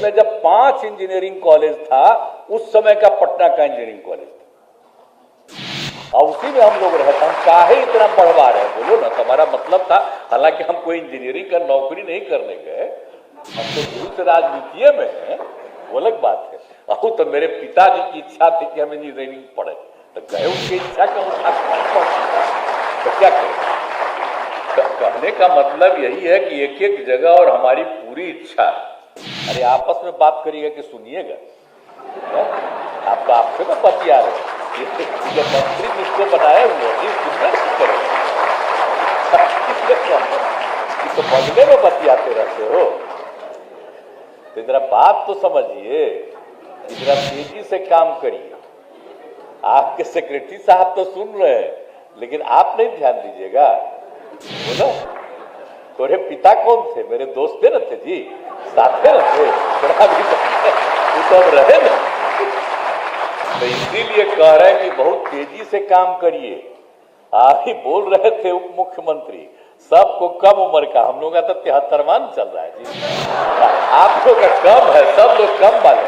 में जब 5 engineering college था, उस समय का पटना का इंजीनियरिंग कॉलेज था, और उसी में हम लोग रहते। हम काहे इतना बढ़वा रहे हैं, बोलो ना। तुम्हारा मतलब था, हालांकि हम कोई इंजीनियरिंग का नौकरी नहीं करने गए, हम तो शुरू से राजनीति में हैं, वो अलग बात है। अब तो मेरे पिताजी की इच्छा थी कि हम इंजीनियरिंग पढ़े, तो गए उनकी इच्छा का तो क्या करें। कहने का मतलब यही है कि एक एक जगह और हमारी पूरी इच्छा। अरे आपस में बात करिएगा कि सुनिएगा, आपका आपसे में बतिया रहे, जो मंत्री जिसको बनाए हुए सुनने करेगा, तो बदले में बतियाते रहते हो। तो जरा बात तो समझिए, जरा तेजी से काम करिए। आपके सेक्रेटरी साहब तो सुन रहे हैं, लेकिन आप नहीं ध्यान दीजिएगा। बोलो, तोरे पिता कौन थे? मेरे दोस्त न थे जी, साथ में थे, थोड़ा भी तो अब रहे ना। तो इसीलिए कह रहे हैं कि बहुत तेजी से काम करिए। आप ही बोल रहे थे उप मुख्यमंत्री, सबको कम उम्र का, हम लोग का तो 73वां चल रहा है जी, आप लोग का कम है, सब लोग कम वाले।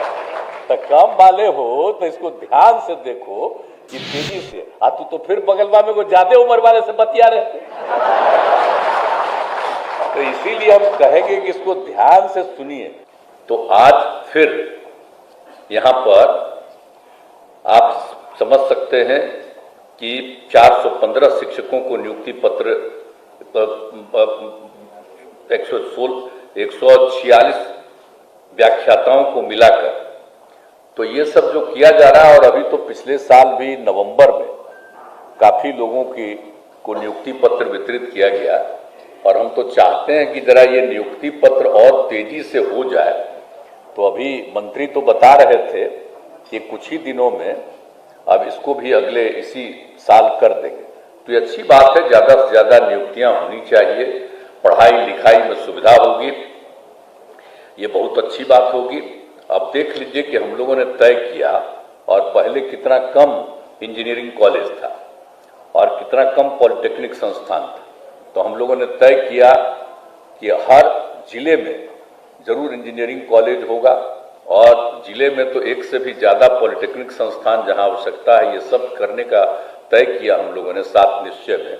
तो कम वाले हो तो इसको ध्यान से देखो कि तेजी से। तू तो फिर बगलवा में को ज्यादा उम्र वाले से बतिया रहे थे। तो इसीलिए हम कहेंगे कि इसको ध्यान से सुनिए। तो आज फिर यहां पर आप समझ सकते हैं कि 415 शिक्षकों को नियुक्ति पत्र 146 व्याख्याताओं को मिलाकर, तो ये सब जो किया जा रहा है। और अभी तो पिछले साल भी नवंबर में काफी लोगों को नियुक्ति पत्र वितरित किया गया, और हम तो चाहते हैं कि जरा ये नियुक्ति पत्र और तेजी से हो जाए। तो अभी मंत्री तो बता रहे थे कि कुछ ही दिनों में अब इसको भी अगले इसी साल कर देंगे। तो ये अच्छी बात है, ज्यादा से ज्यादा नियुक्तियां होनी चाहिए, पढ़ाई लिखाई में सुविधा होगी, ये बहुत अच्छी बात होगी। अब देख लीजिए कि हम लोगों ने तय किया, और पहले कितना कम इंजीनियरिंग कॉलेज था और कितना कम पॉलिटेक्निक संस्थान था। तो हम लोगों ने तय किया कि हर जिले में जरूर इंजीनियरिंग कॉलेज होगा, और जिले में तो एक से भी ज्यादा पॉलिटेक्निक संस्थान जहां आवश्यकता है, ये सब करने का तय किया हम लोगों ने 7 निश्चय में,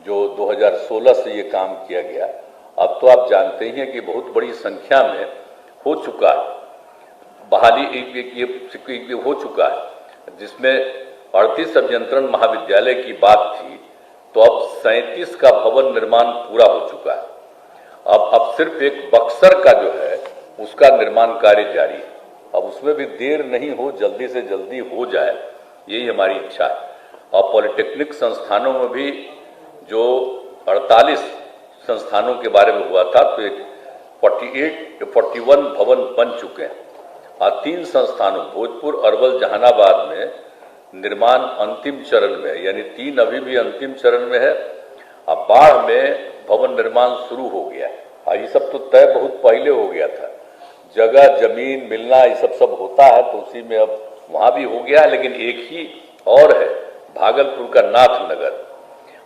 जो 2016 से ये काम किया गया। अब तो आप जानते ही हैं कि बहुत बड़ी संख्या में हो चुका है, बहाली ये हो चुका है, जिसमें 38 अभियंत्रण महाविद्यालय की बात थी, तो अब 37 का भवन निर्माण पूरा हो चुका है। अब सिर्फ एक बक्सर का जो है उसका निर्माण कार्य जारी है। अब उसमें भी देर नहीं हो, जल्दी से जल्दी हो जाए, यही हमारी इच्छा है। और पॉलिटेक्निक संस्थानों में भी जो 48 संस्थानों के बारे में हुआ था, तो एक 41 भवन बन चुके हैं, और 3 संस्थानों भोजपुर, अरवल, जहानाबाद में निर्माण अंतिम चरण में है, यानी 3 अभी भी अंतिम चरण में है। अब बाढ़ में भवन निर्माण शुरू हो गया है, और ये सब तो तय बहुत पहले हो गया था। जगह जमीन मिलना ये सब होता है, तो उसी में अब वहां भी हो गया है। लेकिन एक ही और है, भागलपुर का नाथनगर।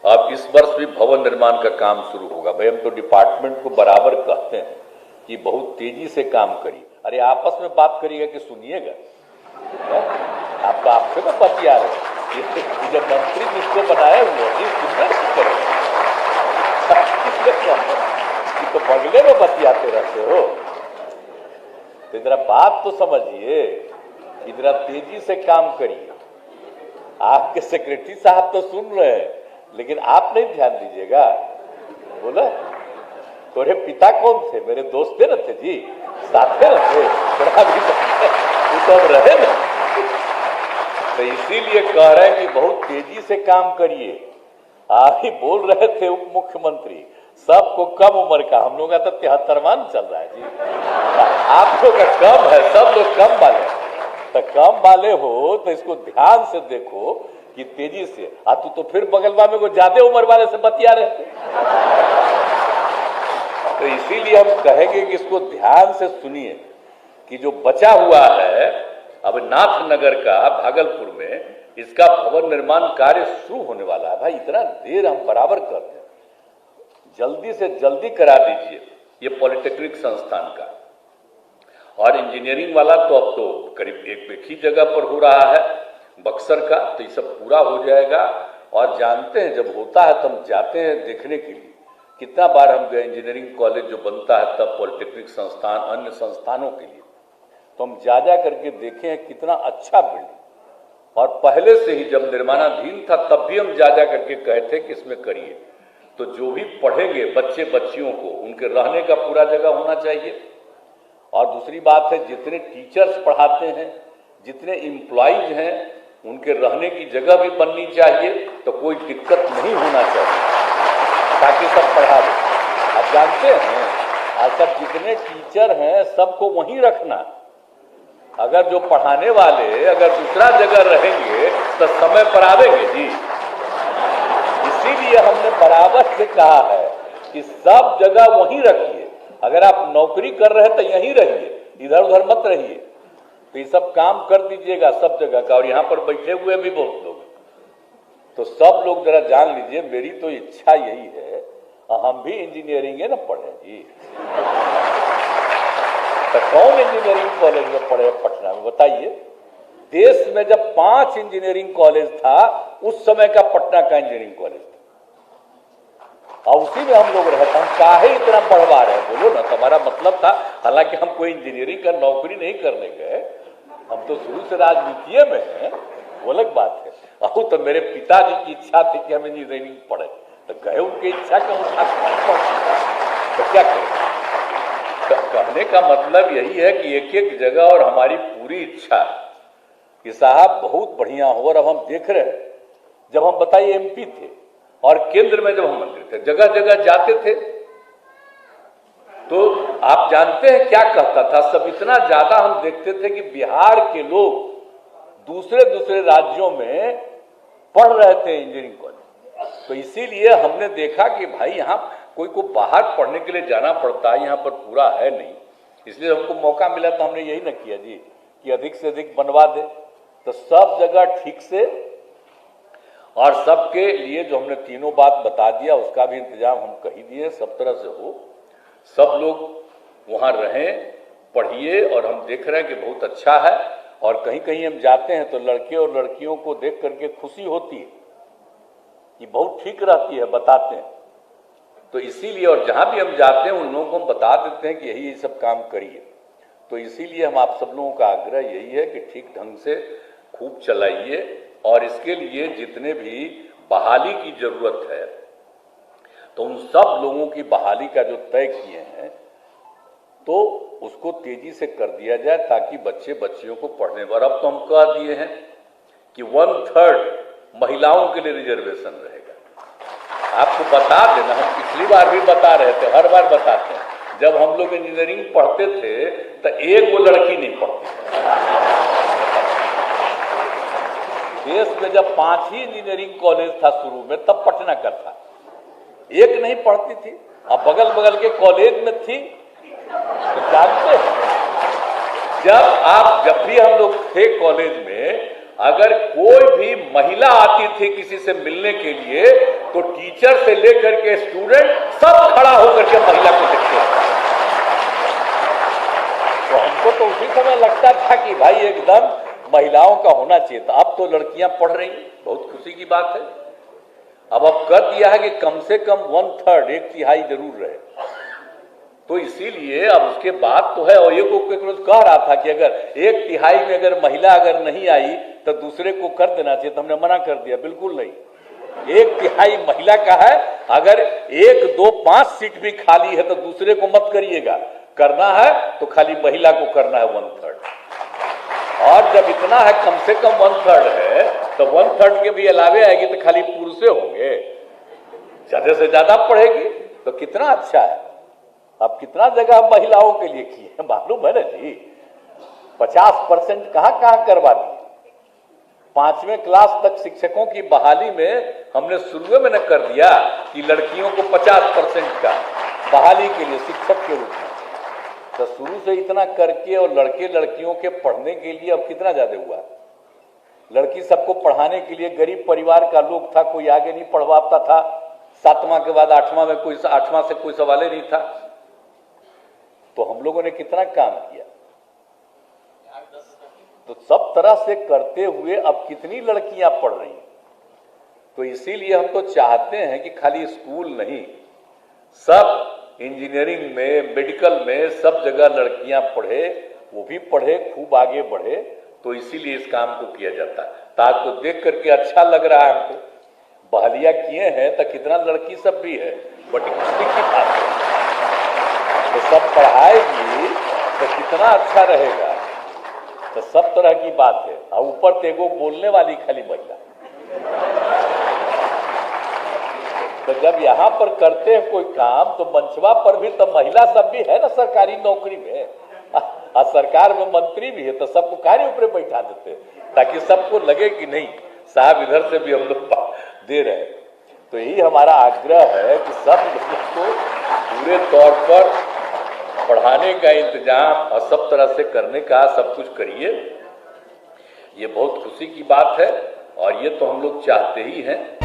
अब इस वर्ष भी भवन निर्माण का काम शुरू होगा। भाई हम तो डिपार्टमेंट को बराबर कहते हैं कि बहुत तेजी से काम करिए। अरे आपस में बात करिएगा कि सुनिएगा, आपका आपसे में बतिया रहे, जो मंत्री जिसको बनाए हुए सुनने करेगा, तो बगले में बतियाते रहते हो। तो जरा बात तो समझिए, जरा तेजी से काम करिए। आपके सेक्रेटरी साहब तो सुन रहे हैं, लेकिन आप नहीं ध्यान दीजिएगा। बोलो, तोरे पिता कौन थे? मेरे दोस्त न थे जी, साथ में थे, थोड़ा भी तो अब रहे ना। तो इसीलिए कह रहे हैं कि बहुत तेजी से काम करिए। आप ही बोल रहे थे उप मुख्यमंत्री, सबको कम उम्र का, हम लोग का तो 73वां चल रहा है जी, आप लोग का कम है, सब लोग कम वाले। तो कम वाले हो तो इसको ध्यान से देखो कि तेजी से। तू तो फिर बगलवा में को ज्यादा उम्र वाले से बतिया रहे थे। तो इसीलिए हम कहेंगे कि इसको ध्यान से सुनिए कि जो बचा हुआ है अब नाथनगर का भागलपुर में, इसका भवन निर्माण कार्य शुरू होने वाला है। भाई इतना देर हम बराबर करते हैं, जल्दी से जल्दी करा दीजिए ये पॉलिटेक्निक संस्थान का। और इंजीनियरिंग वाला तो अब तो करीब एक ही जगह पर हो रहा है, बक्सर का, तो ये सब पूरा हो जाएगा। और जानते हैं जब होता है तो हम जाते हैं देखने के लिए, कितना बार हम गए, इंजीनियरिंग कॉलेज जो बनता है तब पॉलिटेक्निक संस्थान, अन्य संस्थानों के लिए, तो हम जा करके देखे हैं कितना अच्छा बिल्डिंग। और पहले से ही जब निर्माणाधीन था तब भी हम जा करके कहे थे कि इसमें करिए। तो जो भी पढ़ेंगे बच्चे बच्चियों को, उनके रहने का पूरा जगह होना चाहिए। और दूसरी बात है, जितने टीचर्स पढ़ाते हैं, जितने एम्प्लॉइज हैं, उनके रहने की जगह भी बननी चाहिए, तो कोई दिक्कत नहीं होना चाहिए, ताकि सब पढ़ा दें। आप जानते हैं आज सब जितने टीचर हैं सबको वहीं रखना। अगर जो पढ़ाने वाले अगर दूसरा जगह रहेंगे तो समय पर आवेंगे जी। इसीलिए हमने बराबर से कहा है कि सब जगह वहीं रखिए। अगर आप नौकरी कर रहे हैं तो यहीं रहिए, इधर उधर मत रहिए। तो ये सब काम कर दीजिएगा सब जगह का। और यहाँ पर बैठे हुए भी बहुत लोग, तो सब लोग जरा जान लीजिए, मेरी तो इच्छा यही है, हम भी इंजीनियरिंग है ना पढ़े जी। तो कौन इंजीनियरिंग कॉलेज में पढ़े पटना में, बताइए। देश में जब 5 इंजीनियरिंग कॉलेज था, उस समय का पटना का इंजीनियरिंग कॉलेज था, और उसी में हम लोग रहते। हम काहे इतना बढ़वा रहे हैं, बोलो ना। तुम्हारा मतलब था, हालांकि हम कोई इंजीनियरिंग का नौकरी नहीं करने गए, हम तो शुरू से राजनीति में हैं, वो अलग बात है। अब तो मेरे पिताजी की इच्छा थी कि हम इंजीनियरिंग पढ़े, तो गए उनकी इच्छा का तो क्या करें। कहने का मतलब यही है कि एक एक जगह, और हमारी पूरी इच्छा कि साहब बहुत बढ़िया हो। और अब हम देख रहे हैं, जब हम बताइए एमपी थे और केंद्र में जब हम मंत्री थे, जगह जगह जाते थे, तो आप जानते हैं क्या कहता था सब। इतना ज्यादा हम देखते थे कि बिहार के लोग दूसरे दूसरे राज्यों में पढ़ रहे थे इंजीनियरिंग कॉलेज। तो इसीलिए हमने देखा कि भाई यहाँ कोई को बाहर पढ़ने के लिए जाना पड़ता है, यहाँ पर पूरा है नहीं। इसलिए हमको मौका मिला तो हमने यही न किया जी कि अधिक से अधिक बनवा दे। तो सब जगह ठीक से, और सबके लिए जो हमने तीनों बात बता दिया उसका भी इंतजाम हम कर ही दिए, सब तरह से हो, सब लोग वहाँ रहें, पढ़िए। और हम देख रहे हैं कि बहुत अच्छा है। और कहीं कहीं हम जाते हैं तो लड़के और लड़कियों को देख करके खुशी होती है कि बहुत ठीक रहती है, बताते हैं। तो इसीलिए, और जहाँ भी हम जाते हैं उन लोगों को हम बता देते हैं कि यही सब काम करिए। तो इसीलिए हम आप सब लोगों का आग्रह यही है कि ठीक ढंग से खूब चलाइए। और इसके लिए जितने भी बहाली की जरूरत है, तो उन सब लोगों की बहाली का जो तय किए हैं, तो उसको तेजी से कर दिया जाए, ताकि बच्चे बच्चियों को पढ़ने पर। अब तो हम कह दिए हैं कि 1/3 महिलाओं के लिए रिजर्वेशन रहेगा। आपको बता देना, हम पिछली बार भी बता रहे थे, हर बार बताते हैं, जब हम लोग इंजीनियरिंग पढ़ते थे तो एक वो लड़की नहीं पढ़ती। देश में जब 5 ही इंजीनियरिंग कॉलेज था शुरू में, तब पटना का था, एक नहीं पढ़ती थी। अब बगल बगल के कॉलेज में थी। तो जानते हैं, जब भी हम लोग थे कॉलेज में, अगर कोई भी महिला आती थी किसी से मिलने के लिए, तो टीचर से लेकर के स्टूडेंट सब खड़ा होकर के महिला को देखते थे। तो हमको तो उसी समय लगता था कि भाई एकदम महिलाओं का होना चाहिए था। अब तो लड़कियां पढ़ रही, बहुत खुशी की बात है। अब कर दिया है कि कम से कम 1/3, 1/3 जरूर रहे। तो इसीलिए अब उसके बाद तो है। और ये को कह रहा था कि अगर 1/3 में अगर महिला अगर नहीं आई तो दूसरे को कर देना चाहिए, तो हमने मना कर दिया, बिल्कुल नहीं। 1/3 महिला का है, अगर 1, 2, 5 सीट भी खाली है तो दूसरे को मत करिएगा। करना है तो खाली महिला को करना है 1/3। और जब इतना है, कम से कम 1/3 है, तो 1/3 के भी अलावे आएगी तो खाली पुरुषे होंगे। ज्यादा से ज्यादा पढ़ेगी तो कितना अच्छा है। अब कितना जगह महिलाओं के लिए किए हैं, मालूम है ना जी। 50% कहाँ करवा दिए। 5वें क्लास तक शिक्षकों की बहाली में हमने शुरू में न कर दिया कि लड़कियों को 50% का बहाली के लिए शिक्षक के रूप में। तो शुरू से इतना करके, और लड़के लड़कियों के पढ़ने के लिए अब कितना ज्यादा हुआ। लड़की सबको पढ़ाने के लिए, गरीब परिवार का लोग था, कोई आगे नहीं पढ़वाता था। 7वां के बाद 8वां में कोई 8वां से कोई सवाल ही नहीं था। तो हम लोगों ने कितना काम किया। तो सब तरह से करते हुए अब कितनी लड़कियां पढ़ रही हैं। तो इसीलिए हम तो चाहते हैं कि खाली स्कूल नहीं, सब इंजीनियरिंग में, मेडिकल में, सब जगह लड़कियां पढ़े, वो भी पढ़े, खूब आगे बढ़े। तो इसीलिए इस काम को किया जाता है। ताकि तो देख करके अच्छा लग रहा है हमको, बहालिया किए हैं तो कितना लड़की सब भी है, बड़ी खुशी की बात है। तो सब पढ़ाएगी तो कितना अच्छा रहेगा। तो सब तरह की बात है। और ऊपर तेगो बोलने वाली खाली महिला। तो जब यहाँ पर करते हैं कोई काम तो मंचवा पर भी तो महिला सब भी है ना, सरकारी नौकरी में और सरकार में मंत्री भी है, तो सबको कार्य ऊपर बैठा देते हैं ताकि सबको लगे कि नहीं साहब इधर से भी हम लोग दे रहे हैं। तो यही हमारा आग्रह है कि सब लोगों को पूरे तौर पर पढ़ाने का इंतजाम और सब तरह से करने का सब कुछ करिए। ये बहुत खुशी की बात है और ये तो हम लोग चाहते ही हैं